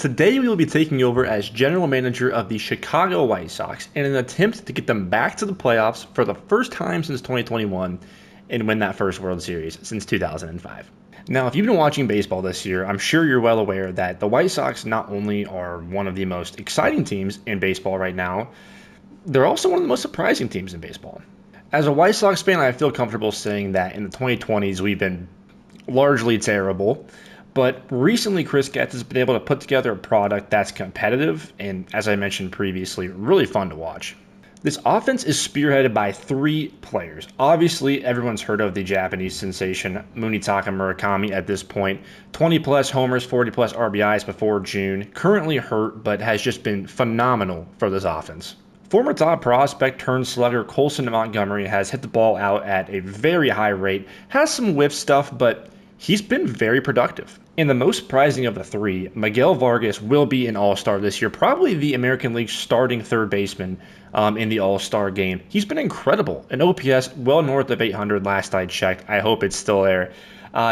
Today we will be taking over as general manager of the Chicago White Sox in an attempt to get them back to the playoffs for the first time since 2021 and win that first World Series since 2005. Now, if you've been watching baseball this year, I'm sure you're well aware that the White Sox not only are one of the most exciting teams in baseball right now, they're also one of the most surprising teams in baseball. As a White Sox fan, I feel comfortable saying that in the 2020s we've been largely terrible. But recently, Chris Getz has been able to put together a product that's competitive and, as I mentioned previously, really fun to watch. This offense is spearheaded by three players. Obviously, everyone's heard of the Japanese sensation Munetaka Murakami at this point. 20-plus homers, 40-plus RBIs before June. Currently hurt, but has just been phenomenal for this offense. Former top prospect turned slugger Colson Montgomery has hit the ball out at a very high rate. Has some whiff stuff, but he's been very productive. And the most surprising of the three, Miguel Vargas will be an All-Star this year, probably the American League's starting third baseman in the All-Star game. He's been incredible. An OPS well north of 800 last I checked. I hope it's still there.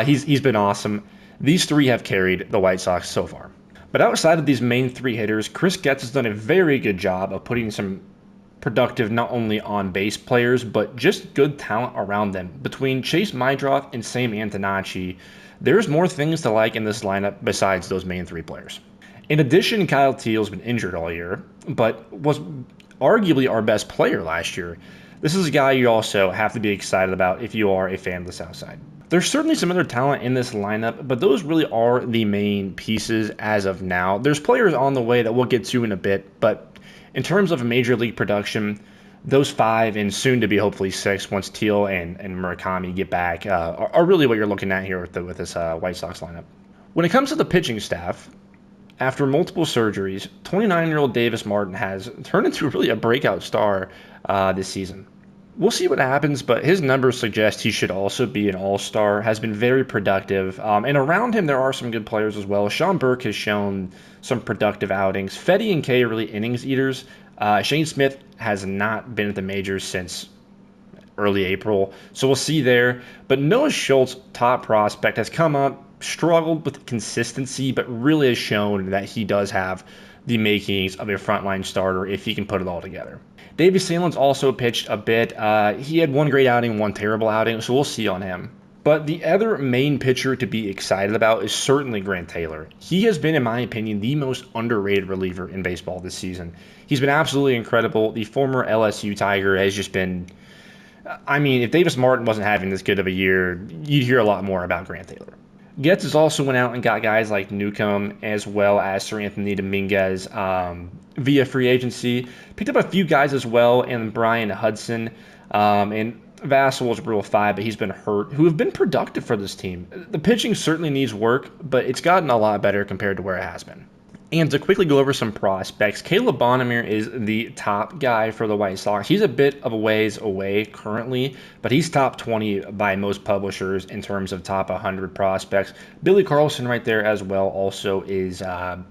He's been awesome. These three have carried the White Sox so far. But outside of these main three hitters, Chris Getz has done a very good job of putting some productive not only on-base players, but just good talent around them. Between Chase Meidroth and Sam Antonacci, there's more things to like in this lineup besides those main three players. In addition, Kyle Teal's been injured all year, but was arguably our best player last year. This is a guy you also have to be excited about if you are a fan of the South Side. There's certainly some other talent in this lineup, but those really are the main pieces as of now. There's players on the way that we'll get to in a bit, but in terms of major league production, those five and soon to be hopefully six once Teal and Murakami get back are really what you're looking at here with this White Sox lineup. When it comes to the pitching staff, after multiple surgeries, 29-year-old Davis Martin has turned into really a breakout star this season. We'll see what happens, but his numbers suggest he should also be an all-star, has been very productive. And around him, there are some good players as well. Sean Burke has shown some productive outings. Fedde and Kay are really innings eaters. Shane Smith has not been at the majors since early April, so we'll see there. But Noah Schultz, top prospect, has come up, struggled with consistency, but really has shown that he does have the makings of a frontline starter if he can put it all together. Davey Salen's also pitched a bit. He had one great outing, one terrible outing, so we'll see on him. But the other main pitcher to be excited about is certainly Grant Taylor. He has been, in my opinion, the most underrated reliever in baseball this season. He's been absolutely incredible. The former LSU Tiger has just been... if Davis Martin wasn't having this good of a year, you'd hear a lot more about Grant Taylor. Getz has also went out and got guys like Newcomb as well as Sir Anthony Dominguez via free agency. Picked up a few guys as well, and Brian Hudson and Vassell was Rule 5, but he's been hurt, who have been productive for this team. The pitching certainly needs work, but it's gotten a lot better compared to where it has been. And to quickly go over some prospects, Caleb Bonamere is the top guy for the White Sox. He's a bit of a ways away currently, but he's top 20 by most publishers in terms of top 100 prospects. Billy Carlson right there as well also is a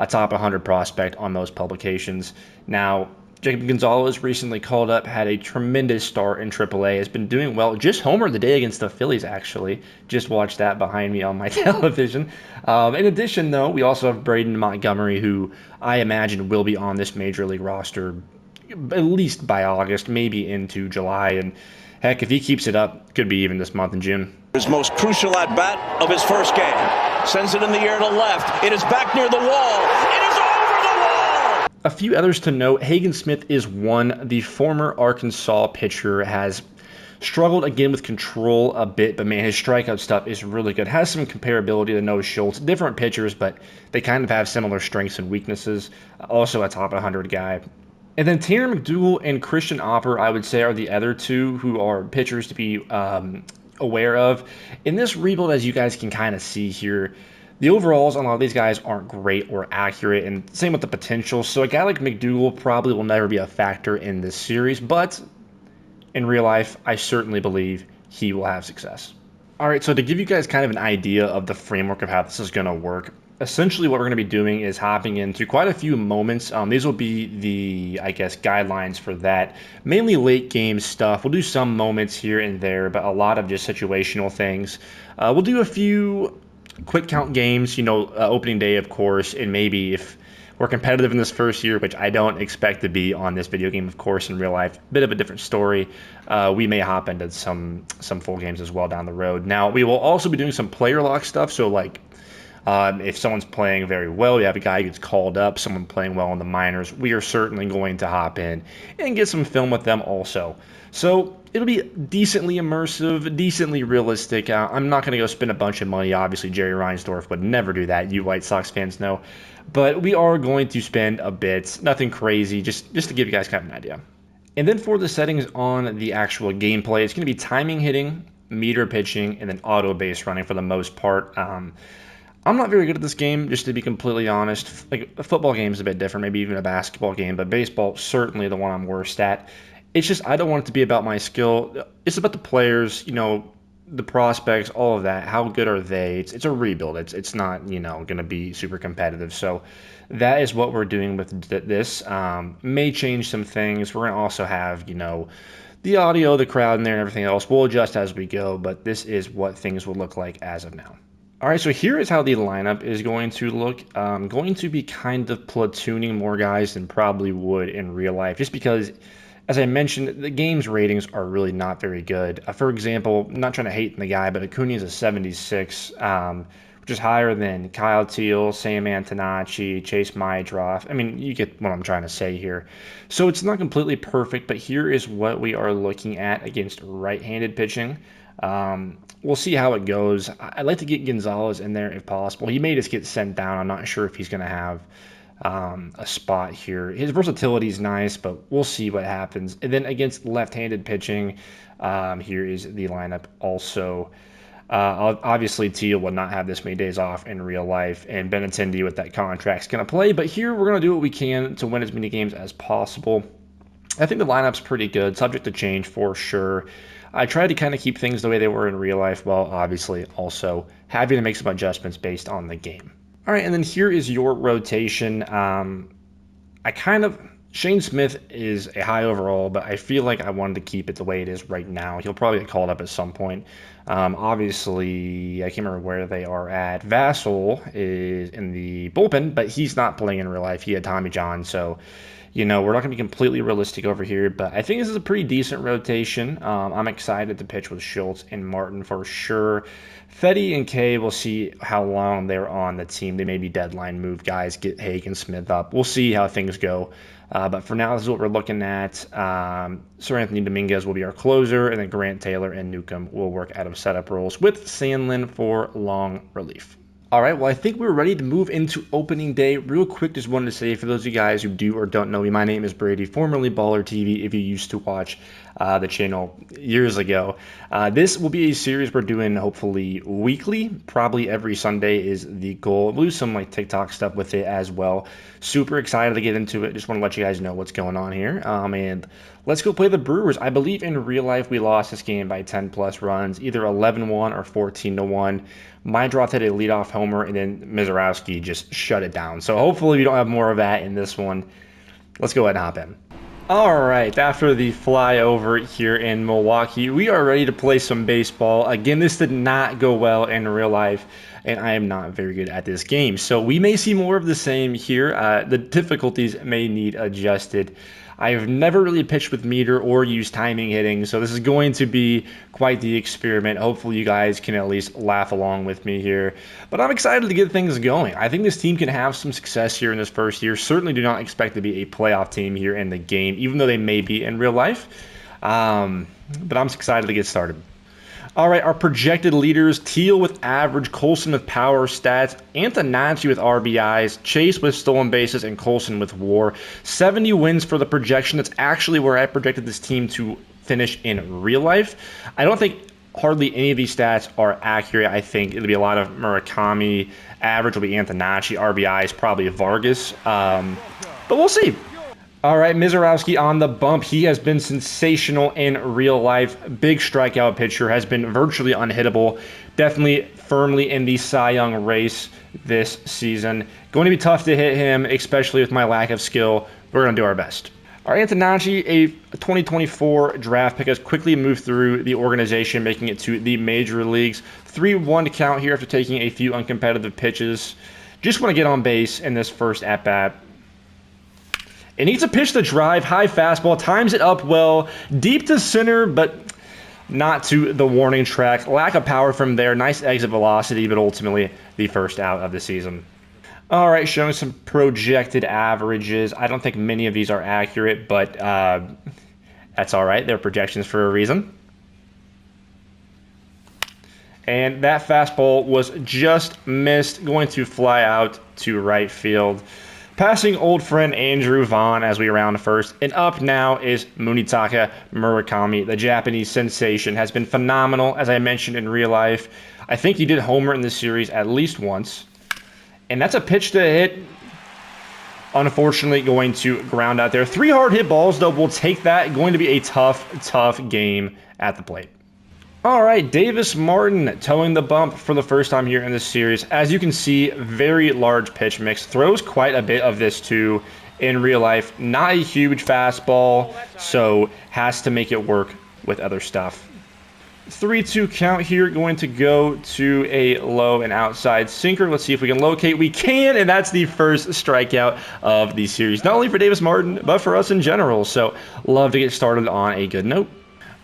top 100 prospect on most publications. Now, Jacob Gonzalez recently called up, had a tremendous start in AAA, has been doing well. Just homered the day against the Phillies, actually. Just watched that behind me on my television. In addition, though, we also have Braden Montgomery, who I imagine will be on this major league roster at least by August, maybe into July. And heck, if he keeps it up, could be even this month in June. His most crucial at-bat of his first game. Sends it in the air to left. It is back near the wall. It is over the wall! A few others to note, Hagen Smith is one. The former Arkansas pitcher has struggled again with control a bit, but man, his strikeout stuff is really good. Has some comparability to Noah Schultz. Different pitchers, but they kind of have similar strengths and weaknesses. Also a top 100 guy. And then Tanner McDougal and Christian Opper, I would say, are the other two who are pitchers to be aware of. In this rebuild, as you guys can kind of see here, the overalls on a lot of these guys aren't great or accurate, and same with the potential. So a guy like McDougal probably will never be a factor in this series, but in real life, I certainly believe he will have success. All right, so to give you guys kind of an idea of the framework of how this is going to work, essentially what we're going to be doing is hopping into quite a few moments. These will be the, guidelines for that. Mainly late game stuff. We'll do some moments here and there, but a lot of just situational things. We'll do a few quick count games, opening day, of course, and maybe if we're competitive in this first year, which I don't expect to be on this video game, of course, in real life, a bit of a different story. We may hop into some full games as well down the road. Now, we will also be doing some player lock stuff, so like if someone's playing very well, you have a guy who gets called up, someone playing well in the minors, we are certainly going to hop in and get some film with them also. So it'll be decently immersive, decently realistic. I'm not going to go spend a bunch of money. Obviously, Jerry Reinsdorf would never do that. You White Sox fans know. But we are going to spend a bit. Nothing crazy, just to give you guys kind of an idea. And then for the settings on the actual gameplay, it's going to be timing hitting, meter pitching, and then auto base running for the most part. I'm not very good at this game, just to be completely honest. Like a football game is a bit different, maybe even a basketball game, but baseball certainly the one I'm worst at. It's just I don't want it to be about my skill. It's about the players, the prospects, all of that. How good are they? It's a rebuild. It's not going to be super competitive. So that is what we're doing with this. May change some things. We're going to also have the audio, the crowd in there, and everything else. We'll adjust as we go, but this is what things will look like as of now. All right, so here is how the lineup is going to look. Going to be kind of platooning more guys than probably would in real life, just because, as I mentioned, the game's ratings are really not very good. For example, I'm not trying to hate the guy, but Acuna is a 76, which is higher than Kyle Teal, Sam Antonacci, Chase Maedroff. I mean, you get what I'm trying to say here. So it's not completely perfect, but here is what we are looking at against right-handed pitching. We'll see how it goes. I'd like to get Gonzalez in there if possible. He may just get sent down. I'm not sure if he's going to have a spot here. His versatility is nice, but we'll see what happens. And then against left-handed pitching, here is the lineup also. Obviously, Teal will not have this many days off in real life, and Benintendi with that contract is going to play. But here we're going to do what we can to win as many games as possible. I think the lineup's pretty good, subject to change for sure. I tried to kind of keep things the way they were in real life, while obviously also having to make some adjustments based on the game. All right, and then here is your rotation. Shane Smith is a high overall, but I feel like I wanted to keep it the way it is right now. He'll probably get called up at some point. Obviously, I can't remember where they are at. Vassell is in the bullpen, but he's not playing in real life. He had Tommy John, so we're not going to be completely realistic over here, but I think this is a pretty decent rotation. I'm excited to pitch with Schultz and Martin for sure. Fetty and Kay, we'll see how long they're on the team. They may be deadline move guys, get Hake and Smith up. We'll see how things go. But for now, this is what we're looking at. Sir Anthony Dominguez will be our closer, and then Grant Taylor and Newcomb will work out of setup roles with Sandlin for long relief. All right, well, I think we're ready to move into opening day. Real quick, just wanted to say, for those of you guys who do or don't know me, my name is Brady, formerly Baller TV, if you used to watch the channel years ago. This will be a series we're doing hopefully weekly. Probably every Sunday is the goal. We'll do some TikTok stuff with it as well. Super excited to get into it. Just want to let you guys know what's going on here. And let's go play the Brewers. I believe in real life we lost this game by 10-plus runs, either 11-1 or 14-1. Maedroff hit a leadoff homer, and then Mizorowski just shut it down. So hopefully we don't have more of that in this one. Let's go ahead and hop in. All right, after the flyover here in Milwaukee, we are ready to play some baseball. Again, this did not go well in real life, and I am not very good at this game. So we may see more of the same here. The difficulties may need adjusted. I have never really pitched with meter or used timing hitting, so this is going to be quite the experiment. Hopefully you guys can at least laugh along with me here. But I'm excited to get things going. I think this team can have some success here in this first year. Certainly do not expect to be a playoff team here in the game, even though they may be in real life. But I'm excited to get started. All right, our projected leaders, Teal with average, Colson with power stats, Antonacci with RBIs, Chase with stolen bases, and Colson with WAR. 70 wins for the projection. That's actually where I projected this team to finish in real life. I don't think hardly any of these stats are accurate. I think it'll be a lot of Murakami. Average will be Antonacci. RBIs probably Vargas. But we'll see. All right, Mizorowski on the bump. He has been sensational in real life. Big strikeout pitcher, has been virtually unhittable. Definitely firmly in the Cy Young race this season. Going to be tough to hit him, especially with my lack of skill. We're going to do our best. All right, Antonacci, a 2024 draft pick, has quickly moved through the organization, making it to the major leagues. 3-1 count here after taking a few uncompetitive pitches. Just want to get on base in this first at-bat. It needs a pitch to drive, high fastball, times it up well, deep to center, but not to the warning track. Lack of power from there, nice exit velocity, but ultimately the first out of the season. All right, showing some projected averages. I don't think many of these are accurate, but that's all right. They're projections for a reason. And that fastball was just missed, going to fly out to right field. Passing old friend Andrew Vaughn as we round first. And up now is Munetaka Murakami. The Japanese sensation has been phenomenal, as I mentioned in real life. I think he did homer in this series at least once. And that's a pitch to hit. Unfortunately, going to ground out there. 3 hard hit balls, though. We'll take that. Going to be a tough game at the plate. All right, Davis Martin towing the bump for the first time here in this series. As you can see, very large pitch mix. Throws quite a bit of this, too, in real life. Not a huge fastball, so has to make it work with other stuff. 3-2 count here, going to go to a low and outside sinker. Let's see if we can locate. We can, and that's the first strikeout of the series. Not only for Davis Martin, but for us in general. So, love to get started on a good note.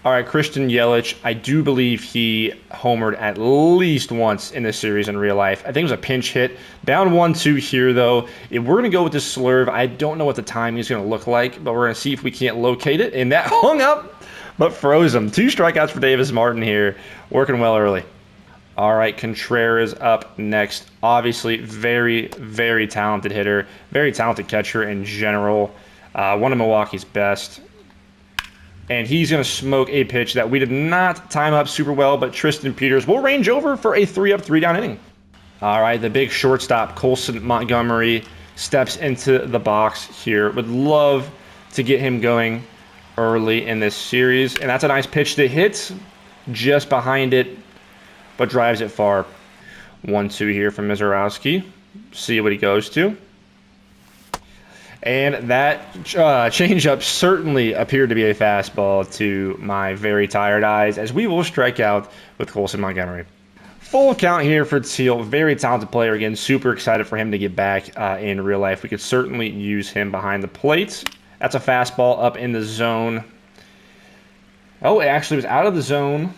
All right, Christian Yelich, I do believe he homered at least once in this series in real life. I think it was a pinch hit. Down 1-2 here, though. If we're going to go with this slurve, I don't know what the timing is going to look like, but we're going to see if we can't locate it. And that hung up, but froze him. 2 strikeouts for Davis Martin here. Working well early. All right, Contreras up next. Obviously, very, very talented hitter. Very talented catcher in general. One of Milwaukee's best. And he's going to smoke a pitch that we did not time up super well, but Tristan Peters will range over for a 3-up, 3-down inning. All right, the big shortstop, Colson Montgomery, steps into the box here. Would love to get him going early in this series. And that's a nice pitch to hit, just behind it, but drives it far. 1-2 here from Mizorowski. See what he goes to. And that changeup certainly appeared to be a fastball to my very tired eyes, as we will strike out with Colson Montgomery. Full count here for Teal. Very talented player. Again, super excited for him to get back in real life. We could certainly use him behind the plate. That's a fastball up in the zone. Oh, it actually was out of the zone.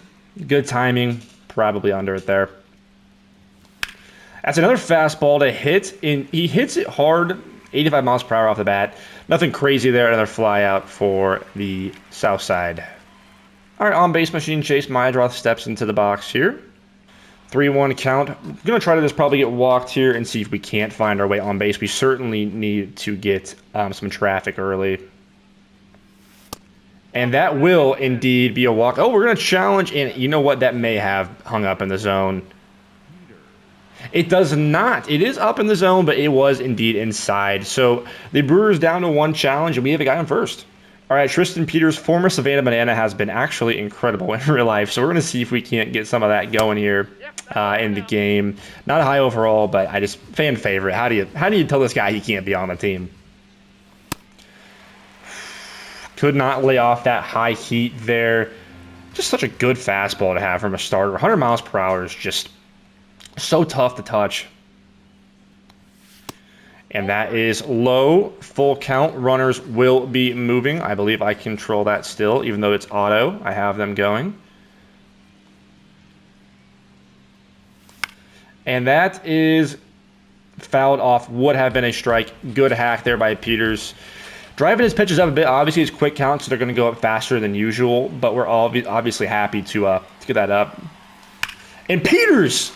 Good timing. Probably under it there. That's another fastball to hit. And he hits it hard. 85 miles per hour off the bat. Nothing crazy there. Another fly out for the south side. All right, on-base machine Chase Maedroth steps into the box here. 3-1 count. I'm going to try to just probably get walked here and see if we can't find our way on base. We certainly need to get some traffic early. And that will indeed be a walk. Oh, we're going to challenge, and you know what? That may have hung up in the zone. It does not. It is up in the zone, but it was indeed inside. So the Brewers down to 1 challenge, and we have a guy on first. All right, Tristan Peters, former Savannah Banana, has been actually incredible in real life. So we're going to see if we can't get some of that going here in the game. Not a high overall, but I just fan favorite. How do you tell this guy he can't be on the team? Could not lay off that high heat there. Just such a good fastball to have from a starter. 100 miles per hour is just so tough to touch. And that is low. Full count. Runners will be moving. I believe I control that still, even though it's auto. I have them going. And that is fouled off. Would have been a strike. Good hack there by Peters. Driving his pitches up a bit. Obviously, it's quick count, so they're going to go up faster than usual. But we're all obviously happy to get that up. And Peters,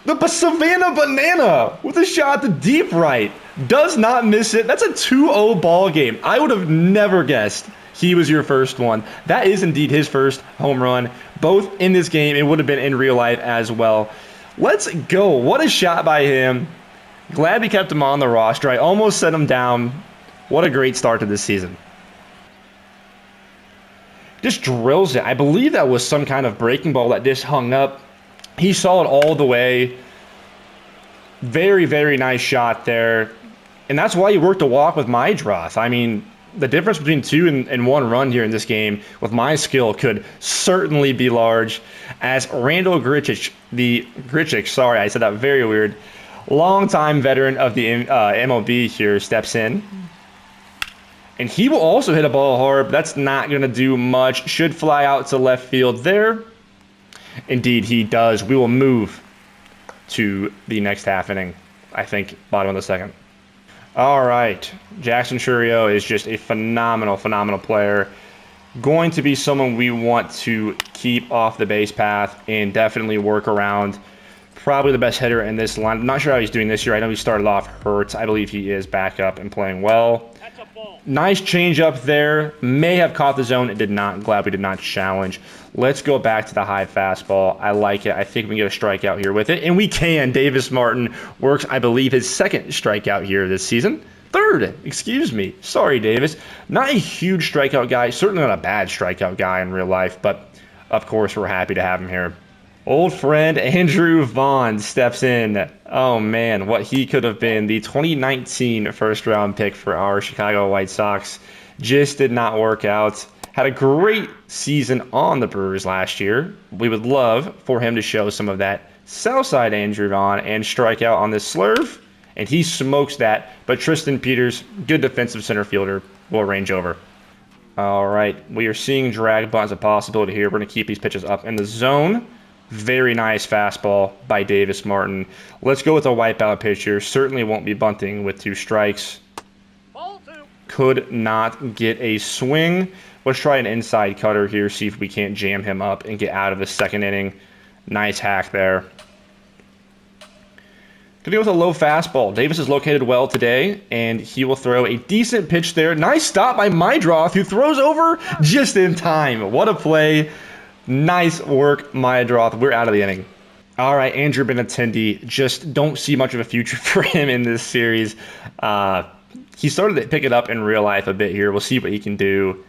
the Savannah Banana, with a shot to deep right, does not miss it. That's a 2-0 ball game. I would have never guessed he was your first one. That is indeed his first home run, both in this game. It would have been in real life as well. Let's go. What a shot by him. Glad we kept him on the roster. I almost set him down. What a great start to this season. Just drills it. I believe that was some kind of breaking ball that just hung up. He saw it all the way. Very, very nice shot there. And that's why he worked a walk with Maedroth. I mean, the difference between 2 and 1 run here in this game with my skill could certainly be large, as Randall Grichuk, sorry, I said that very weird, longtime veteran of the MLB here, steps in. And he will also hit a ball hard, but that's not going to do much. Should fly out to left field there. Indeed, he does. We will move to the next half inning, I think, bottom of the second. All right. Jackson Chourio is just a phenomenal, phenomenal player. Going to be someone we want to keep off the base path and definitely work around. Probably the best hitter in this line. I'm not sure how he's doing this year. I know he started off hurt. I believe he is back up and playing well. Nice change up there. May have caught the zone. It did not. Glad we did not challenge. Let's go back to the high fastball. I like it. I think we can get a strikeout here with it. And we can. Davis Martin works, I believe, his second strikeout here this season. Third. Excuse me. Sorry, Davis. Not a huge strikeout guy. Certainly not a bad strikeout guy in real life. But, of course, we're happy to have him here. Old friend Andrew Vaughn steps in. Oh, man, what he could have been. The 2019 first-round pick for our Chicago White Sox just did not work out. Had a great season on the Brewers last year. We would love for him to show some of that Southside Andrew Vaughn and strike out on this slurve. And he smokes that. But Tristan Peters, good defensive center fielder, will range over. All right, we are seeing drag bunt as a possibility here. We're going to keep these pitches up in the zone. Very nice fastball by Davis Martin. Let's go with a wipeout pitch here. Certainly won't be bunting with 2 strikes. Could not get a swing. Let's try an inside cutter here, see if we can't jam him up and get out of the second inning. Nice hack there. Gonna go with a low fastball. Davis is located well today, and he will throw a decent pitch there. Nice stop by Mydroth, who throws over just in time. What a play. Nice work, Mydroth. We're out of the inning. All right, Andrew Benintendi. Just don't see much of a future for him in this series. He started to pick it up in real life a bit here. We'll see what he can do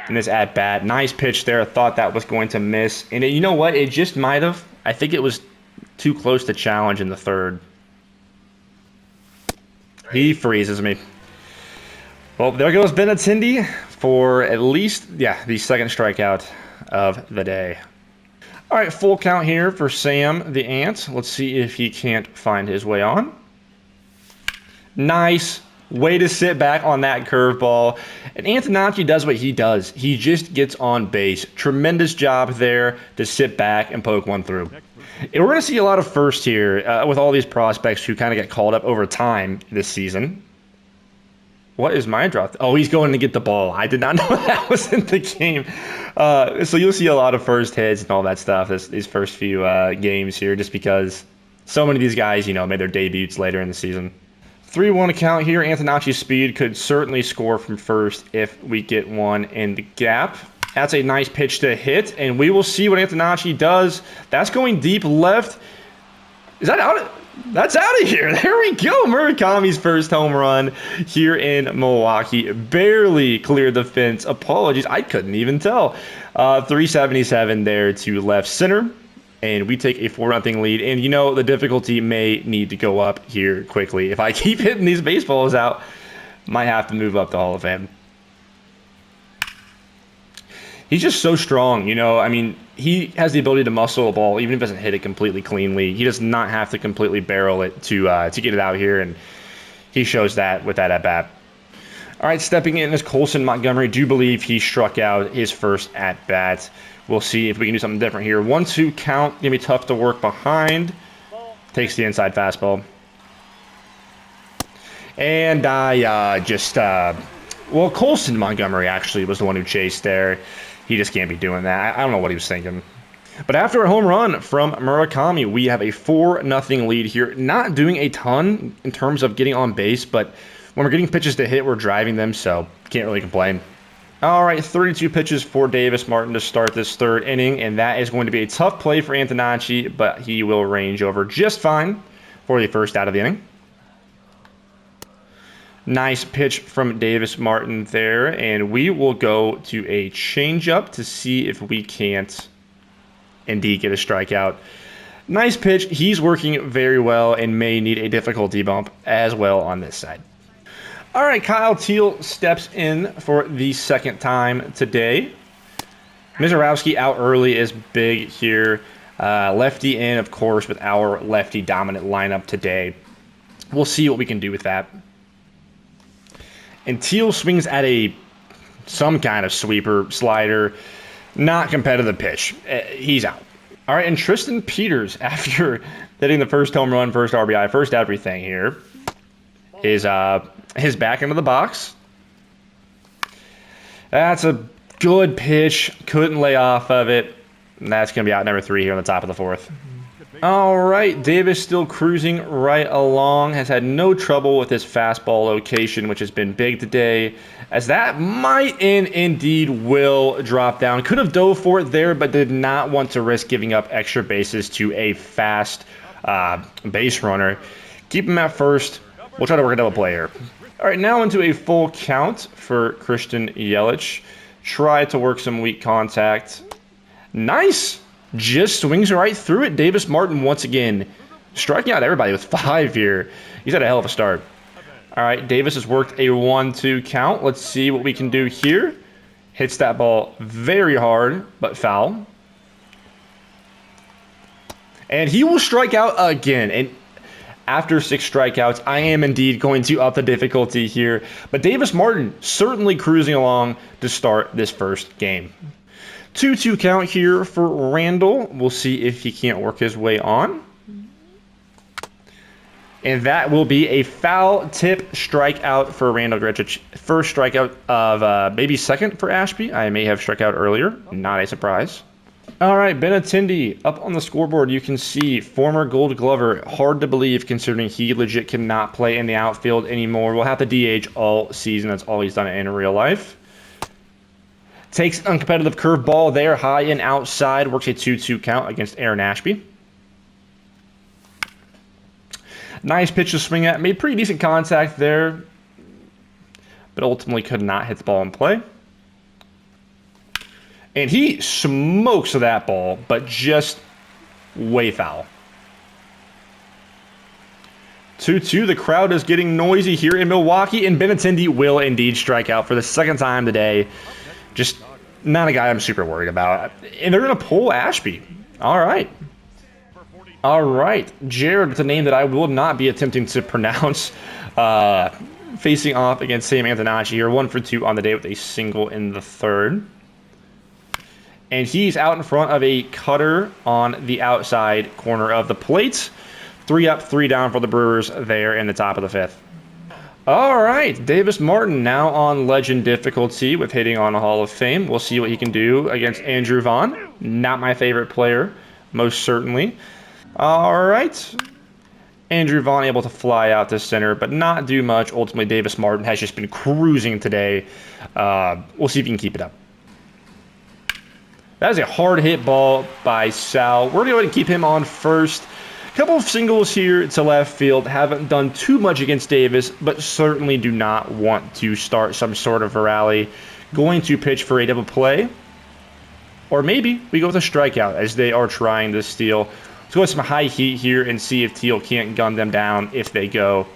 in this at-bat. Nice pitch there. I thought that was going to miss. And you know what? It just might have. I think it was too close to challenge in the third. He freezes me. Well, there goes Benintendi for at least, the second strikeout of the day. All right, full count here for Sam the Ant. Let's see if he can't find his way on. Nice way to sit back on that curveball. And Antonacci does what he does. He just gets on base. Tremendous job there to sit back and poke one through. And we're going to see a lot of first here with all these prospects who kind of get called up over time this season. What is my draw? Oh, he's going to get the ball. I did not know that was in the game. So you'll see a lot of first hits and all that stuff these first few games here, just because so many of these guys, made their debuts later in the season. 3-1 count here. Antonacci's speed could certainly score from first if we get one in the gap. That's a nice pitch to hit, and we will see what Antonacci does. That's going deep left. Is that out? That's out of here. There we go. Murakami's first home run here in Milwaukee. Barely cleared the fence. Apologies. I couldn't even tell. 377 there to left center. And we take a 4-0 lead. And, the difficulty may need to go up here quickly. If I keep hitting these baseballs out, might have to move up the Hall of Fame. He's just so strong, he has the ability to muscle a ball, even if he doesn't hit it completely cleanly. He does not have to completely barrel it to get it out here, and he shows that with that at-bat. All right, stepping in is Colson Montgomery. Do believe he struck out his first at-bat. We'll see if we can do something different here. 1-2 count, going to be tough to work behind. Takes the inside fastball. And Colson Montgomery actually was the one who chased there. He just can't be doing that. I don't know what he was thinking. But after a home run from Murakami, we have a 4-0 lead here. Not doing a ton in terms of getting on base, but when we're getting pitches to hit, we're driving them, so can't really complain. All right, 32 pitches for Davis Martin to start this third inning, and that is going to be a tough play for Antonacci, but he will range over just fine for the first out of the inning. Nice pitch from Davis Martin there, and we will go to a changeup to see if we can't indeed get a strikeout. Nice pitch. He's working very well and may need a difficulty bump as well on this side. All right, Kyle Teal steps in for the second time today. Mizorowski out early is big here. Lefty in, of course, with our lefty dominant lineup today. We'll see what we can do with that. And Teal swings at some kind of sweeper, slider, not competitive pitch. He's out. All right, and Tristan Peters, after hitting the first home run, first RBI, first everything here, is back into the box. That's a good pitch. Couldn't lay off of it. And that's going to be out number 3 here on the top of the 4th. All right, Davis still cruising right along. Has had no trouble with his fastball location, which has been big today. As that might and indeed will drop down. Could have dove for it there, but did not want to risk giving up extra bases to a fast base runner. Keep him at first. We'll try to work a double play here. All right, now into a full count for Christian Yelich. Try to work some weak contact. Nice. Just swings right through it. Davis Martin once again striking out everybody with 5 here. He's had a hell of a start. All right, Davis has worked a 1-2 count. Let's see what we can do here. Hits that ball very hard, but foul. And he will strike out again. And after 6 strikeouts, I am indeed going to up the difficulty here. But Davis Martin certainly cruising along to start this first game. 2-2 count here for Randall. We'll see if he can't work his way on. And that will be a foul tip strikeout for Randall Grichich. First strikeout of maybe second for Ashby. I may have struck out earlier. Not a surprise. All right, Benintendi up on the scoreboard. You can see former Gold Glover. Hard to believe considering he legit cannot play in the outfield anymore. We'll have to DH all season. That's all he's done in real life. Takes an uncompetitive curveball there, high and outside. Works a 2-2 count against Aaron Ashby. Nice pitch to swing at. Made pretty decent contact there, but ultimately could not hit the ball in play. And he smokes that ball, but just way foul. 2-2. The crowd is getting noisy here in Milwaukee, and Benintendi will indeed strike out for the second time today. Just not a guy I'm super worried about. And they're going to pull Ashby. All right. All right. Jared with a name that I will not be attempting to pronounce. Facing off against Sam Antonacci here. 1 for 2 on the day with a single in the 3rd. And he's out in front of a cutter on the outside corner of the plate. 3 up, 3 down for the Brewers there in the top of the 5th. All right, Davis Martin now on legend difficulty with hitting on a Hall of Fame. We'll see what he can do against Andrew Vaughn. Not my favorite player, most certainly. All right. Andrew Vaughn able to fly out to center, but not do much. Ultimately, Davis Martin has just been cruising today. We'll see if he can keep it up. That is a hard hit ball by Sal. We're going to go ahead and keep him on first. Couple of singles here to left field. Haven't done too much against Davis, but certainly do not want to start some sort of a rally. Going to pitch for a double play. Or maybe we go with a strikeout as they are trying to steal. Let's go with some high heat here and see if Teal can't gun them down if they go.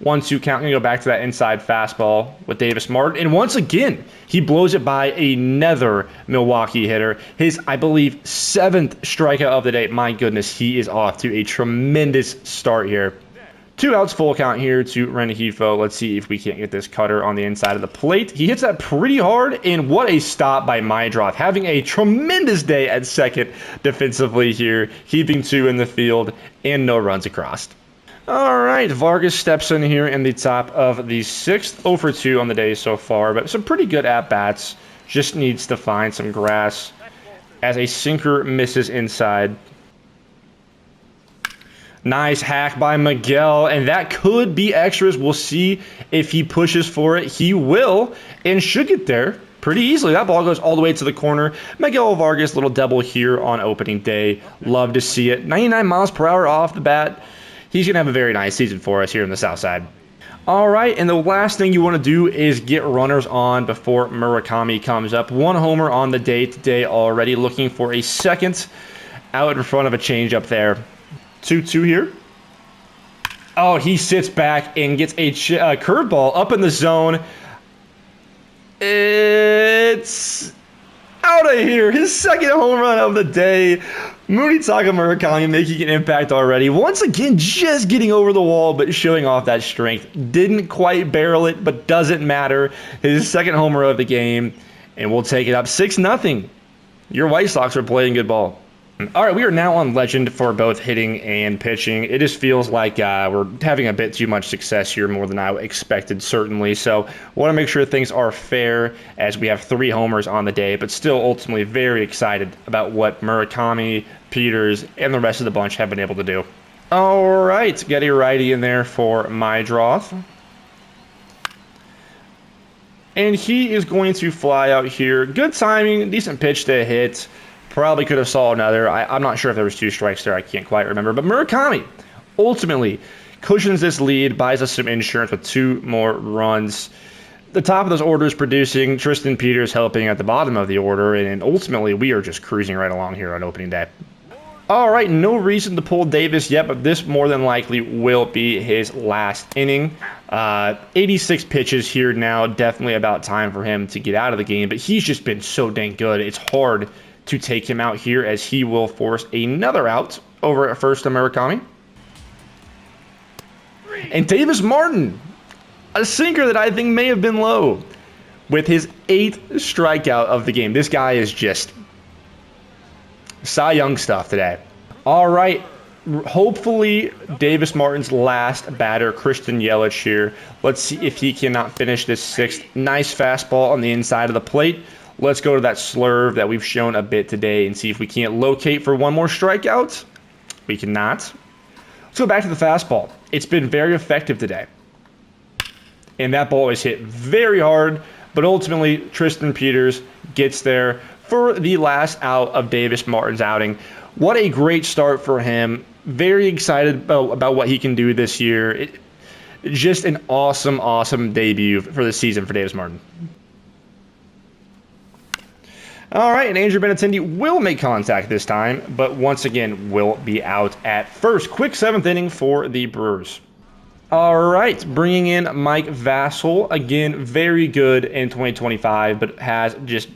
1-2 count. Going to go back to that inside fastball with Davis Martin. And once again, he blows it by another Milwaukee hitter. His, I believe, 7th strikeout of the day. My goodness, he is off to a tremendous start here. 2 outs, full count here to Rengifo. Let's see if we can't get this cutter on the inside of the plate. He hits that pretty hard, and what a stop by Mydroth. Having a tremendous day at second defensively here, keeping 2 in the field and no runs across. All right, Vargas steps in here in the top of the 6th. 0 for 2 on the day so far, but some pretty good at-bats. Just needs to find some grass as a sinker misses inside. Nice hack by Miguel, and that could be extras. We'll see if he pushes for it. He will and should get there pretty easily. That ball goes all the way to the corner. Miguel Vargas, little double here on opening day. Love to see it. 99 miles per hour off the bat. He's going to have a very nice season for us here in the South Side. All right, and the last thing you want to do is get runners on before Murakami comes up. 1 homer on the day today already, looking for a second out in front of a changeup there. 2-2 here. Oh, he sits back and gets a curveball up in the zone. It's out of here. His second home run of the day. Munetaka Murakami making an impact already. Once again, just getting over the wall, but showing off that strength. Didn't quite barrel it, but doesn't matter. His second homer of the game, and we'll take it up 6-0. Your White Sox are playing good ball. All right, we are now on Legend for both hitting and pitching. It just feels like we're having a bit too much success here, more than I expected, certainly. So want to make sure things are fair as we have 3 homers on the day, but still ultimately very excited about what Murakami, Peters, and the rest of the bunch have been able to do. All right, get a righty in there for Mydroth. And he is going to fly out here. Good timing, decent pitch to hit. Probably could have saw another. I'm not sure if there was 2 strikes there. I can't quite remember. But Murakami ultimately cushions this lead, buys us some insurance with 2 more runs. The top of those orders producing, Tristan Peters helping at the bottom of the order, and ultimately we are just cruising right along here on opening day. All right, no reason to pull Davis yet, but this more than likely will be his last inning. 86 pitches here now, definitely about time for him to get out of the game, but he's just been so dang good. It's hard to take him out here as he will force another out over at first to Murakami. And Davis Martin, a sinker that I think may have been low, with his 8th strikeout of the game. This guy is just Cy Young stuff today. All right, hopefully Davis Martin's last batter, Christian Yelich here. Let's see if he cannot finish this 6th. Nice fastball on the inside of the plate. Let's go to that slurve that we've shown a bit today and see if we can't locate for one more strikeout. We cannot. Let's go back to the fastball. It's been very effective today. And that ball is hit very hard, but ultimately Tristan Peters gets there for the last out of Davis Martin's outing. What a great start for him. Very excited about what he can do this year. Just an awesome, awesome debut for the season for Davis Martin. All right, and Andrew Benintendi will make contact this time, but once again will be out at first. Quick 7th inning for the Brewers. All right, bringing in Mike Vassell. Again, very good in 2025, but has just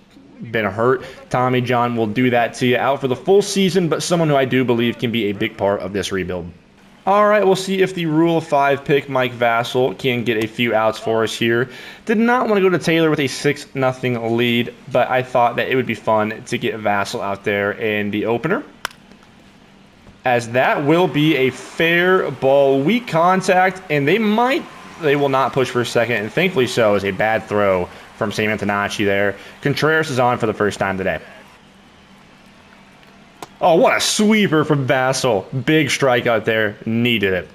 been hurt. Tommy John will do that to you. Out for the full season, but someone who I do believe can be a big part of this rebuild. All right, we'll see if the Rule of 5 pick, Mike Vassell, can get a few outs for us here. Did not want to go to Taylor with a 6-0 lead, but I thought that it would be fun to get Vassell out there in the opener, as that will be a fair ball. Weak contact, and they will not push for a second, and thankfully so, is a bad throw from Sam Antonacci there. Contreras is on for the first time today. Oh, what a sweeper from Vassell. Big strikeout there. Needed it.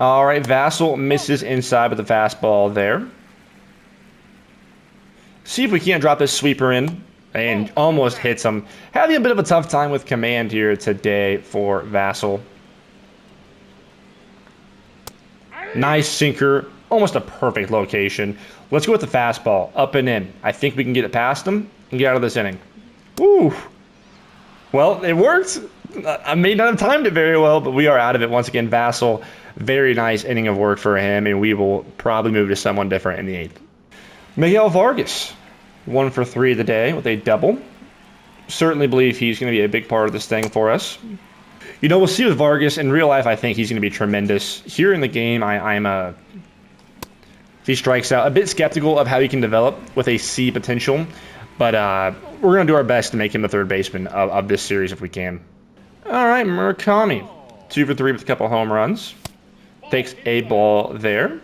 All right, Vassell misses inside with the fastball there. See if we can't drop this sweeper in. And almost hits him. Having a bit of a tough time with command here today for Vassell. Nice sinker. Almost a perfect location. Let's go with the fastball. Up and in. I think we can get it past him and get out of this inning. Woo! Well, it worked. I may not have timed it very well, but we are out of it once again. Vassell, very nice inning of work for him, and we will probably move to someone different in the 8th. Miguel Vargas, 1 for 3 of the day with a double. Certainly believe he's going to be a big part of this thing for us. You know, we'll see with Vargas. In real life, I think he's going to be tremendous. Here in the game, if he strikes out, a bit skeptical of how he can develop with a C potential. But we're going to do our best to make him the third baseman of this series if we can. All right, Murakami. 2 for 3 with a couple home runs. Takes a ball there.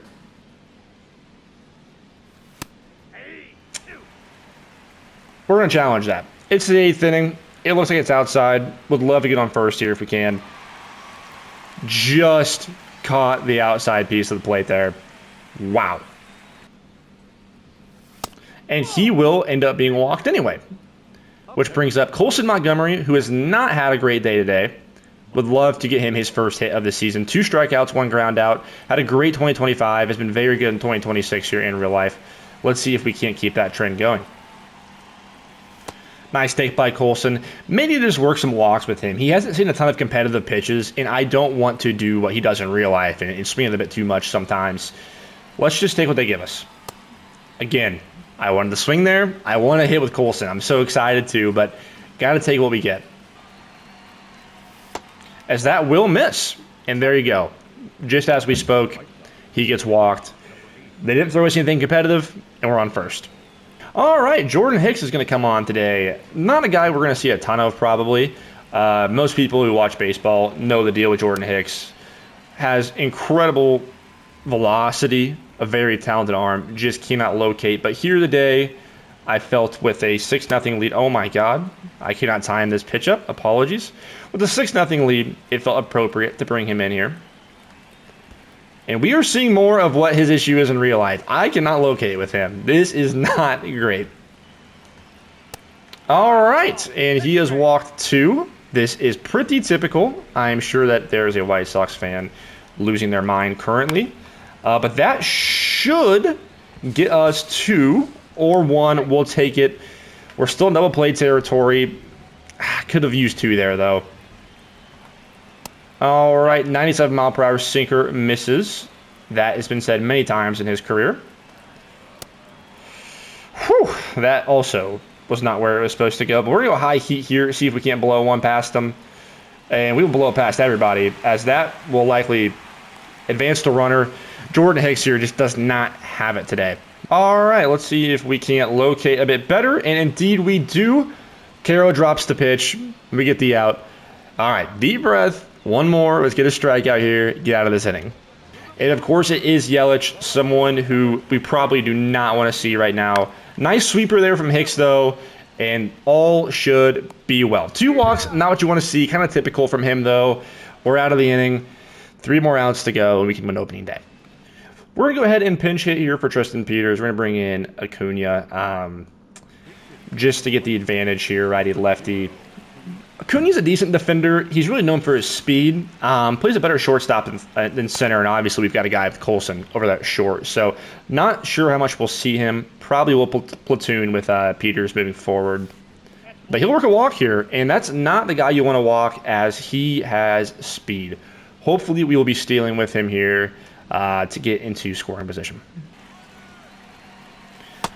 We're going to challenge that. It's the 8th inning. It looks like it's outside. Would love to get on first here if we can. Just caught the outside piece of the plate there. Wow. And he will end up being walked anyway. Which brings up Colson Montgomery, who has not had a great day today. Would love to get him his first hit of the season. 2 strikeouts, 1 ground out. Had a great 2025. Has been very good in 2026 here in real life. Let's see if we can't keep that trend going. Nice take by Colson. Maybe just work some walks with him. He hasn't seen a ton of competitive pitches, and I don't want to do what he does in real life and swing it a bit too much sometimes. Let's just take what they give us. Again, I wanted to swing there. I want to hit with Colson. I'm so excited too, but got to take what we get. As that will miss. And there you go. Just as we spoke, he gets walked. They didn't throw us anything competitive, and we're on first. All right, Jordan Hicks is going to come on today. Not a guy we're going to see a ton of, probably. Most people who watch baseball know the deal with Jordan Hicks. Has incredible velocity, a very talented arm, just cannot locate. But here today, I felt with a 6-0 lead. Oh, my God. I cannot time this pitch up. Apologies. With a 6-0 lead, it felt appropriate to bring him in here. And we are seeing more of what his issue is in real life. I cannot locate with him. This is not great. All right. And he has walked 2. This is pretty typical. I'm sure that there is a White Sox fan losing their mind currently. But that should get us 2 or 1. We'll take it. We're still in double play territory. Could have used 2 there, though. All right, 97-mile-per-hour sinker misses. That has been said many times in his career. Whew, that also was not where it was supposed to go. But we're going to go high heat here, see if we can't blow one past them. And we will blow it past everybody, as that will likely advance the runner. Jordan Hicks here just does not have it today. All right, let's see if we can't locate a bit better. And indeed we do. Caro drops the pitch. We get the out. All right, deep breath. One more. Let's get a strikeout here. Get out of this inning. And, of course, it is Yelich, someone who we probably do not want to see right now. Nice sweeper there from Hicks, though, and all should be well. 2 walks, not what you want to see. Kind of typical from him, though. We're out of the inning. 3 more outs to go, and we can win opening day. We're going to go ahead and pinch hit here for Tristan Peters. We're going to bring in Acuna just to get the advantage here, righty-lefty. Acuna's a decent defender. He's really known for his speed. Plays a better shortstop than center, and obviously we've got a guy with Colson over that short. So not sure how much we'll see him. Probably will platoon with Peters moving forward. But he'll work a walk here, and that's not the guy you want to walk, as he has speed. Hopefully we will be stealing with him here to get into scoring position.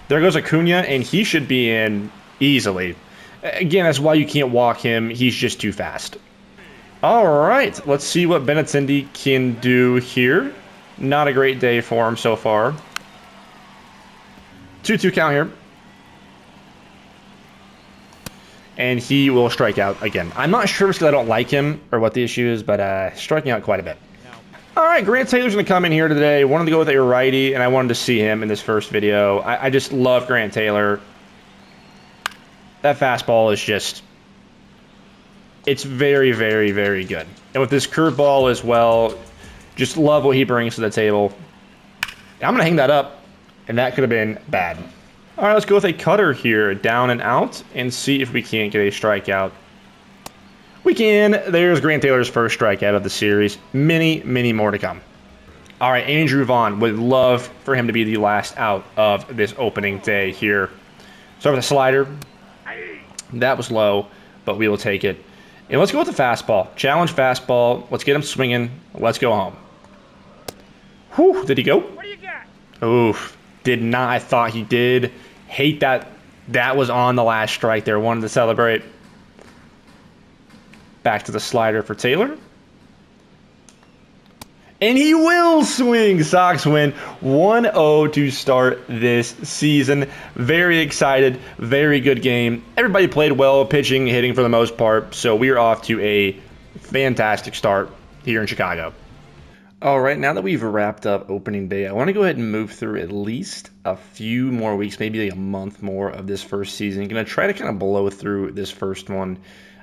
There goes Acuna, and he should be in easily. Again, that's why you can't walk him. He's just too fast. All right, let's see what Benintendi can do here. Not a great day for him so far. 2-2 count here. And he will strike out again. I'm not sure because I don't like him or what the issue is, but striking out quite a bit. All right, Grant Taylor's going to come in here today. Wanted to go with a righty, and I wanted to see him in this first video. I just love Grant Taylor. That fastball is just, it's very, very, very good. And with this curveball as well, just love what he brings to the table. I'm going to hang that up, and that could have been bad. All right, let's go with a cutter here, down and out, and see if we can't get a strikeout. We can. There's Grant Taylor's first strikeout of the series. Many, many more to come. All right, Andrew Vaughn, would love for him to be the last out of this opening day here. So with a slider. That was low, but we will take it. And let's go with the fastball. Challenge fastball. Let's get him swinging. Let's go home. Whew, did he go? What do you got? Oof, did not. I thought he did. Hate that. That was on the last strike there. Wanted to celebrate. Back to the slider for Taylor. And he will swing. Sox win 1-0 to start this season. Very excited. Very good game. Everybody played well, pitching, hitting for the most part. So we are off to a fantastic start here in Chicago. All right, now that we've wrapped up opening day, I want to go ahead and move through at least a few more weeks, maybe like a month more of this first season. Going to try to kind of blow through this first one.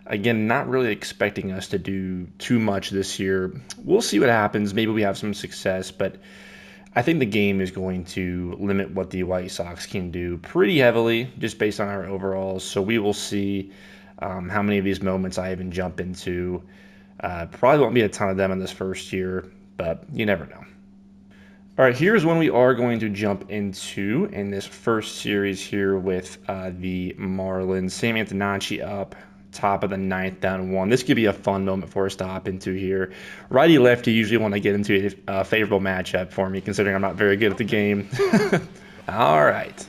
Again, not really expecting us to do too much this year. We'll see what happens. Maybe we have some success, but I think the game is going to limit what the White Sox can do pretty heavily just based on our overalls. So we will see how many of these moments I even jump into. Probably won't be a ton of them in this first year, but you never know. All right, here's when we are going to jump into in this first series here with the Marlins. Sam Antonacci up, top of the ninth, down one. This could be a fun moment for us to hop into here. Righty-lefty usually want to get into a favorable matchup for me, considering I'm not very good at the game. All right.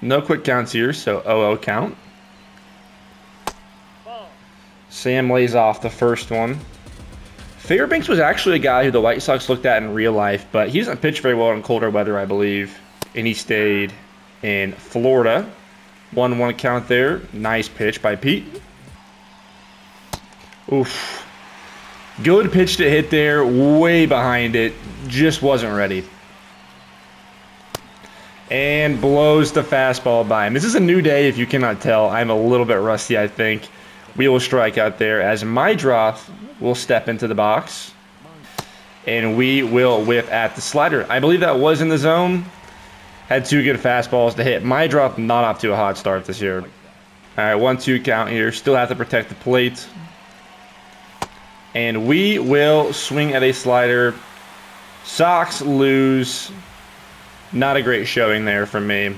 No quick counts here, so 0-0 count. Sam lays off the first one. Fairbanks was actually a guy who the White Sox looked at in real life, but he doesn't pitch very well in colder weather, I believe. And he stayed in Florida. 1-1 count there. Nice pitch by Pete. Oof. Good pitch to hit there. Way behind it. Just wasn't ready. And blows the fastball by him. This is a new day, if you cannot tell. I'm a little bit rusty, I think. We will strike out there as Mydroth will step into the box. And we will whip at the slider. I believe that was in the zone. Had two good fastballs to hit. Mydroth not off to a hot start this year. All right, 1-2 count here. Still have to protect the plate. And we will swing at a slider. Sox lose. Not a great showing there from me.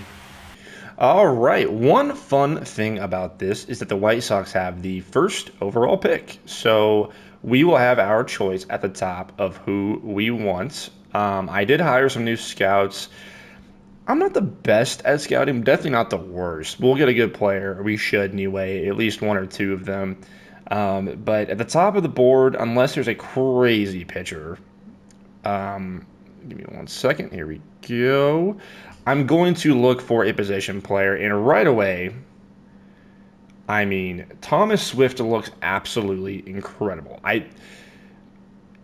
All right, one fun thing about this is that the White Sox have the first overall pick. So we will have our choice at the top of who we want. I did hire some new scouts. I'm not the best at scouting, definitely not the worst. We'll get a good player. We should anyway, at least one or two of them. But at the top of the board, unless there's a crazy pitcher, give me 1 second. Here we go. I'm going to look for a position player, and right away, I mean, Thomas Swift looks absolutely incredible.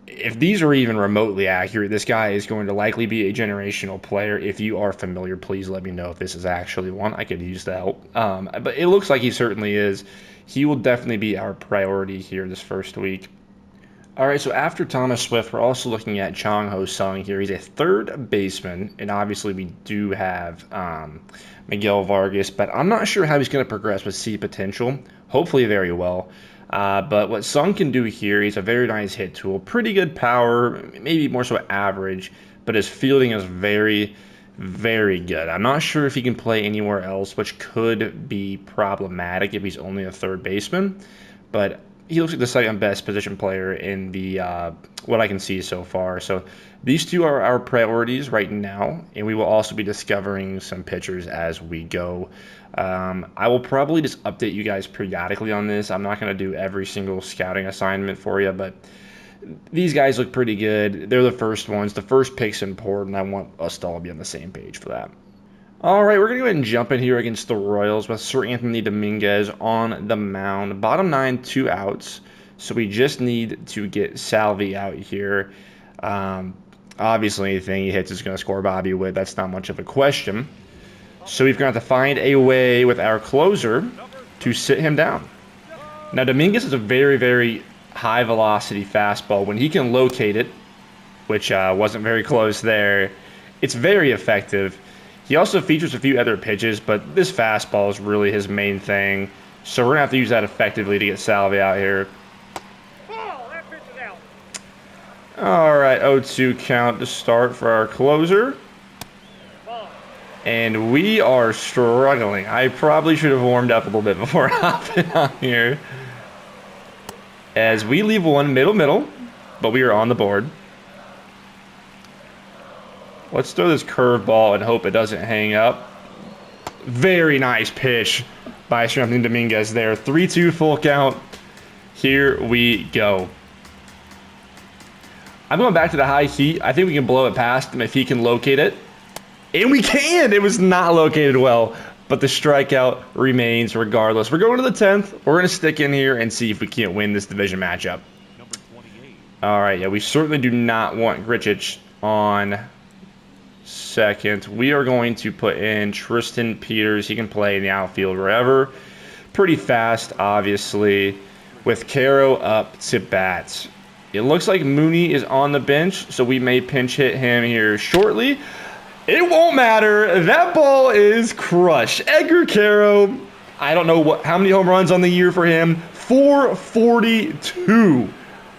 If these are even remotely accurate, this guy is going to likely be a generational player. If you are familiar, please let me know if this is actually one. I could use the help. But it looks like he certainly is. He will definitely be our priority here this first week. All right, so after Thomas Swift, we're also looking at Chang Ho Sung here. He's a third baseman, and obviously we do have Miguel Vargas, but I'm not sure how he's going to progress with C potential. Hopefully very well. But what Sung can do here, he's a very nice hit tool. Pretty good power, maybe more so average, but his fielding is very, very good. I'm not sure if he can play anywhere else, which could be problematic if he's only a third baseman, but he looks like the second best position player in the what I can see so far. So these two are our priorities right now, and we will also be discovering some pitchers as we go. I will probably just update you guys periodically on this. I'm not going to do every single scouting assignment for you, but these guys look pretty good. They're the first ones. The first pick's important. I want us to all be on the same page for that. All right, we're going to go ahead and jump in here against the Royals with Sir Anthony Dominguez on the mound. Bottom 9, 2 outs. So we just need to get Salvi out here. Obviously, anything he hits is going to score Bobby Witt. That's not much of a question. So we've got to find a way with our closer to sit him down. Now, Dominguez is a very, very high-velocity fastball. When he can locate it, which wasn't very close there, it's very effective. He also features a few other pitches, but this fastball is really his main thing. So we're going to have to use that effectively to get Salvi out here. All right, 0-2 count to start for our closer. And we are struggling. I probably should have warmed up a little bit before hopping on here. As we leave one middle, but we are on the board. Let's throw this curveball and hope it doesn't hang up. Very nice pitch by Sir Anthony Dominguez there. 3-2 full count. Here we go. I'm going back to the high heat. I think we can blow it past him if he can locate it. And we can! It was not located well, but the strikeout remains regardless. We're going to the 10th. We're going to stick in here and see if we can't win this division matchup. All right, yeah, we certainly do not want Grichich on second. We are going to put in Tristan Peters. He can play in the outfield wherever. Pretty fast, obviously, with Caro up to bat. It looks like Mooney is on the bench, so we may pinch hit him here shortly. It won't matter. That ball is crushed. Edgar Caro, I don't know how many home runs on the year for him. 442.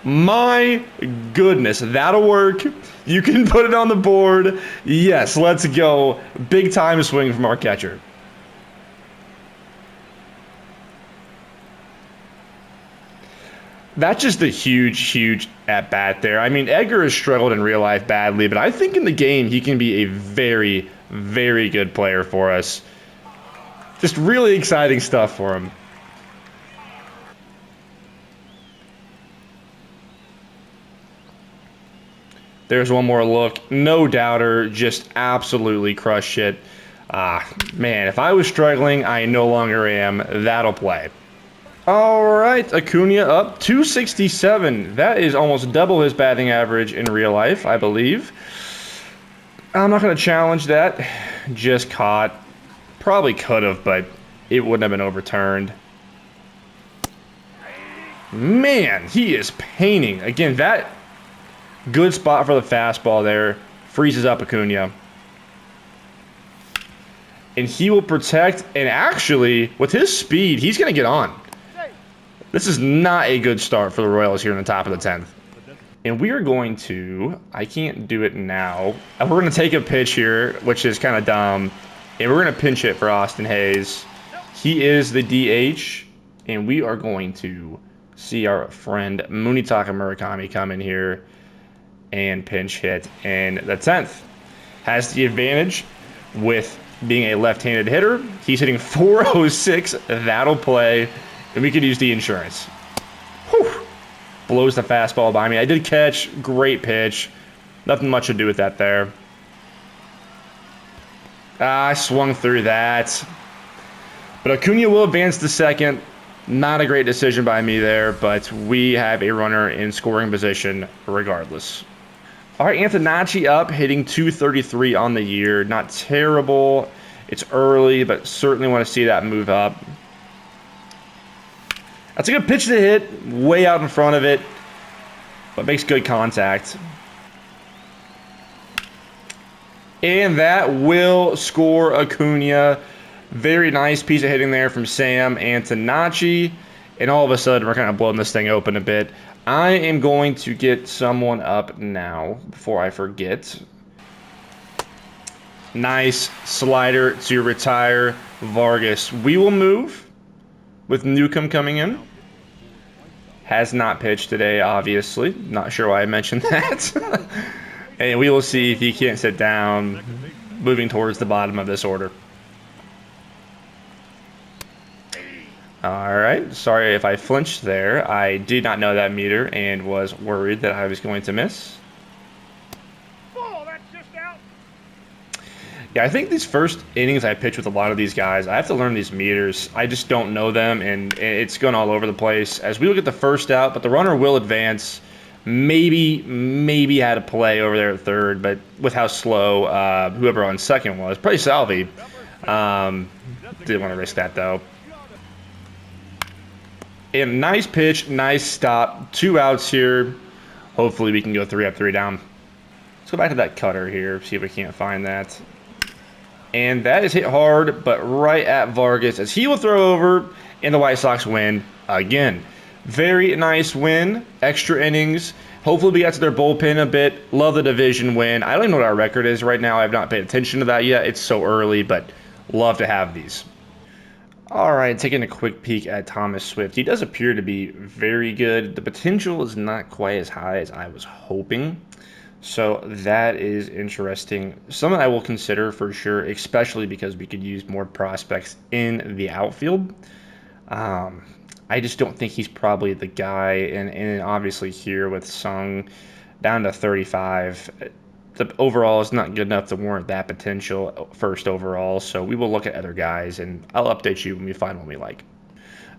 My goodness, that'll work. You can put it on the board. Yes, let's go. Big time swing from our catcher. That's just a huge at-bat there. I mean, Edgar has struggled in real life badly, but I think in the game he can be a very good player for us. Just really exciting stuff for him. There's one more look. No doubter, just absolutely crushed it. Man, if I was struggling, I no longer am. That'll play. All right, Acuna up 267. That is almost double his batting average in real life, I believe. I'm not going to challenge that. Just caught. Probably could have, but it wouldn't have been overturned. Man, he is painting. Again, that good spot for the fastball there. Freezes up Acuna. And he will protect, and actually, with his speed, he's going to get on. This is not a good start for the Royals here in the top of the 10th. And we are going to, I can't do it now. We're going to take a pitch here, which is kind of dumb. And we're going to pinch hit for Austin Hayes. He is the DH. And we are going to see our friend Munitaka Murakami come in here and pinch hit in the 10th. Has the advantage with being a left-handed hitter. He's hitting 406. That'll play. And we could use the insurance. Whew. Blows the fastball by me. I did catch. Great pitch. Nothing much to do with that there. I swung through that. But Acuna will advance to second. Not a great decision by me there, but we have a runner in scoring position regardless. All right, Antonacci up, hitting 233 on the year. Not terrible. It's early, but certainly want to see that move up. That's a good pitch to hit, way out in front of it, but makes good contact. And that will score Acuna. Very nice piece of hitting there from Sam Antonacci. And all of a sudden, we're kind of blowing this thing open a bit. I am going to get someone up now before I forget. Nice slider to retire Vargas. We will move with Newcomb coming in. Has not pitched today, obviously. Not sure why I mentioned that. And we will see if he can't sit down, moving towards the bottom of this order. All right. Sorry if I flinched there. I did not know that meter and was worried that I was going to miss. Yeah, I think these first innings I pitch with a lot of these guys, I have to learn these meters. I just don't know them, and it's going all over the place. As we look at the first out, but the runner will advance. Maybe had a play over there at third, but with how slow whoever on second was, probably Salvi. Didn't want to risk that, though. And nice pitch, nice stop. 2 outs here. Hopefully we can go 3 up, 3 down. Let's go back to that cutter here, see if we can't find that. And that is hit hard, but right at Vargas as he will throw over, and the White Sox win again. Very nice win, extra innings. Hopefully we got to their bullpen a bit. Love the division win. I don't even know what our record is right now. I have not paid attention to that yet. It's so early, but love to have these. All right, taking a quick peek at Thomas Swift. He does appear to be very good. The potential is not quite as high as I was hoping. So that is interesting. Something I will consider for sure, especially because we could use more prospects in the outfield. I just don't think he's probably the guy. And obviously here with Sung down to 35, the overall is not good enough to warrant that potential first overall. So we will look at other guys, and I'll update you when we find one we like.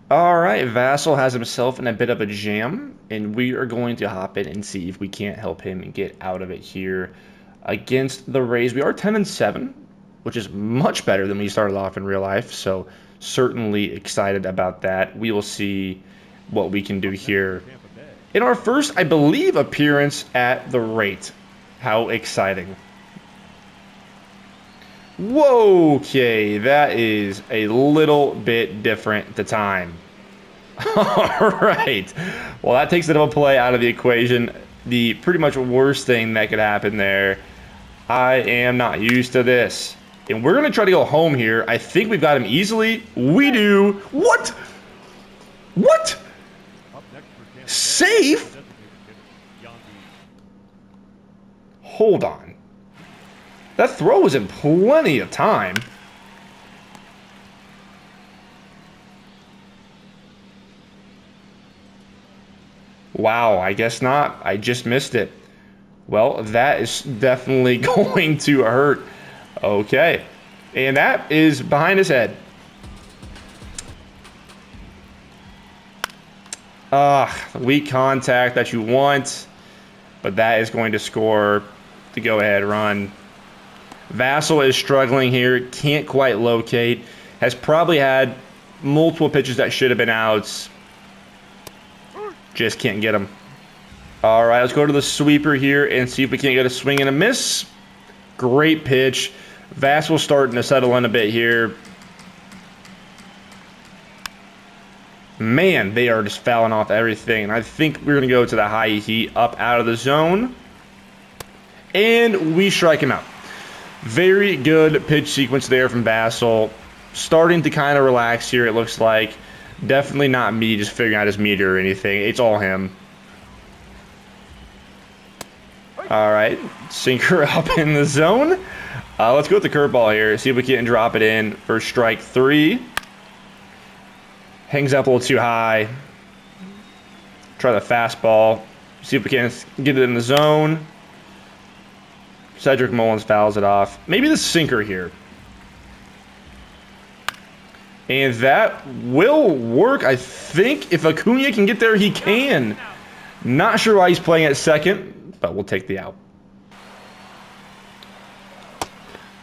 All right, Vassell has himself in a bit of a jam, and we are going to hop in and see if we can't help him get out of it here against the Rays. We are 10-7, which is much better than we started off in real life, so certainly excited about that. We will see what we can do here in our first, I believe, appearance at the rate. How exciting. Whoa, okay, that is a little bit different to time. All right. Well, that takes the double play out of the equation. The pretty much worst thing that could happen there. I am not used to this. And we're going to try to go home here. I think we've got him easily. We do. What? What? Safe? Hold on. That throw was in plenty of time. Wow, I guess not. I just missed it. Well, that is definitely going to hurt. Okay. And that is behind his head. Weak contact that you want, but that is going to score the go-ahead run. Vassell is struggling here, can't quite locate, has probably had multiple pitches that should have been outs. Just can't get them. All right, let's go to the sweeper here and see if we can't get a swing and a miss. Great pitch. Vassell starting to settle in a bit here. Man, they are just fouling off everything. And I think we're going to go to the high heat up out of the zone. And we strike him out. Very good pitch sequence there from Vassell. Starting to kind of relax here, it looks like. Definitely not me just figuring out his meter or anything. It's all him. All right, sinker up in the zone. Let's go with the curveball here. See if we can drop it in for strike 3. Hangs up a little too high. Try the fastball. See if we can get it in the zone. Cedric Mullins fouls it off. Maybe the sinker here. And that will work. I think if Acuna can get there, he can. Not sure why he's playing at second, but we'll take the out.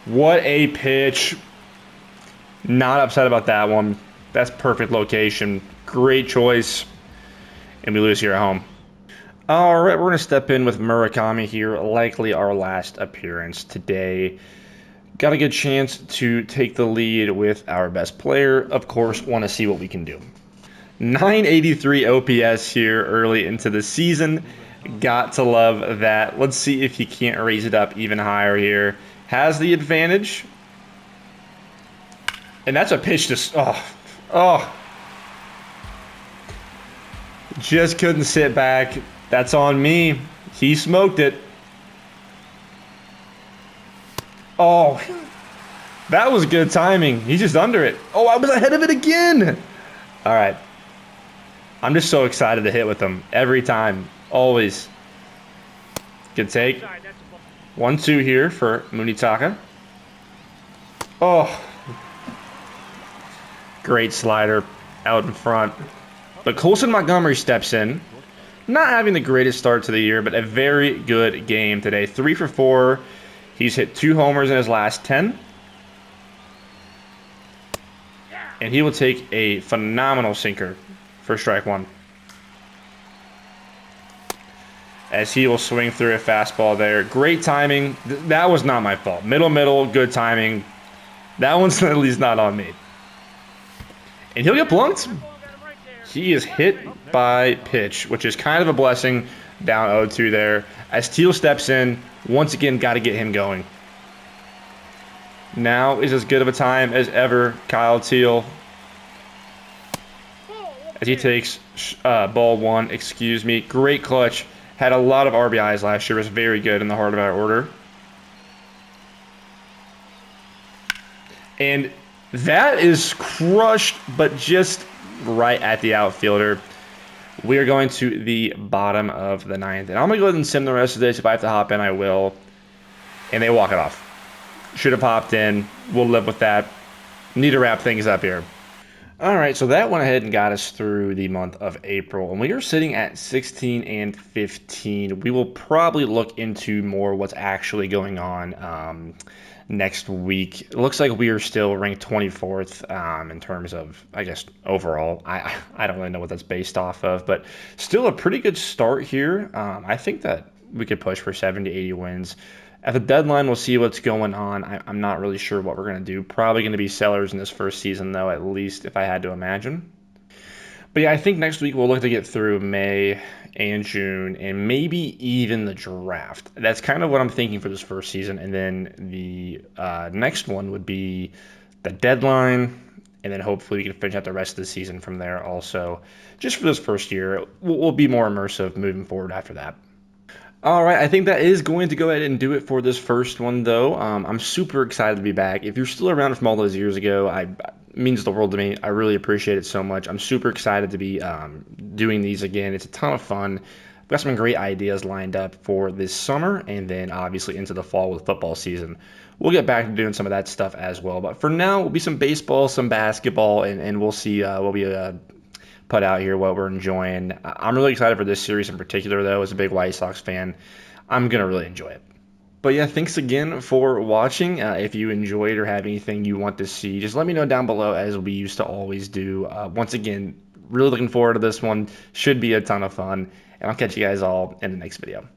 What a pitch. Not upset about that one. That's perfect location. Great choice. And we lose here at home. All right, we're going to step in with Murakami here. Likely our last appearance today. Got a good chance to take the lead with our best player. Of course, want to see what we can do. 983 OPS here early into the season. Got to love that. Let's see if he can't raise it up even higher here. Has the advantage. And that's a pitch to... Oh. Just couldn't sit back. That's on me. He smoked it. Oh. That was good timing. He's just under it. Oh, I was ahead of it again. All right. I'm just so excited to hit with him every time. Always. Good take. 1-2 here for Munitaka. Oh. Great slider out in front. But Colson Montgomery steps in. Not having the greatest start to the year, but a very good game today. 3 for 4. He's hit 2 homers in his last 10. And he will take a phenomenal sinker for strike 1. As he will swing through a fastball there. Great timing. That was not my fault. Middle, good timing. That one's at least not on me. And he'll get plunked. He is hit by pitch, which is kind of a blessing. Down 0-2 there. As Teal steps in, once again, got to get him going. Now is as good of a time as ever, Kyle Teal. As he takes ball 1, excuse me. Great clutch. Had a lot of RBIs last year. Was very good in the heart of our order. And that is crushed, but just right at the outfielder. We are going to the bottom of the 9th. And I'm going to go ahead and sim the rest of this. If I have to hop in, I will. And they walk it off. Should have hopped in. We'll live with that. Need to wrap things up here. All right, so that went ahead and got us through the month of April. And we are sitting at 16 and 15. We will probably look into more what's actually going on next week. It looks like we are still ranked 24th in terms of, I guess, overall. I don't really know what that's based off of, but still a pretty good start here. I think that we could push for 70 to 80 wins. At the deadline, we'll see what's going on. I'm not really sure what we're going to do. Probably going to be sellers in this first season, though, at least if I had to imagine. But yeah, I think next week we'll look to get through May and June and maybe even the draft. That's kind of what I'm thinking for this first season. And then the next one would be the deadline. And then hopefully we can finish out the rest of the season from there also. Just for this first year, we'll be more immersive moving forward after that. All right, I think that is going to go ahead and do it for this first one, though. I'm super excited to be back. If you're still around from all those years ago, it means the world to me. I really appreciate it so much. I'm super excited to be doing these again. It's a ton of fun. I've got some great ideas lined up for this summer, and then obviously into the fall with football season. We'll get back to doing some of that stuff as well. But for now, we'll be some baseball, some basketball, and we'll see what we put out here, what we're enjoying. I'm really excited for this series in particular, though. As a big White Sox fan, I'm going to really enjoy it. But yeah, thanks again for watching. If you enjoyed or have anything you want to see, just let me know down below, as we used to always do. Once again, really looking forward to this one. Should be a ton of fun. And I'll catch you guys all in the next video.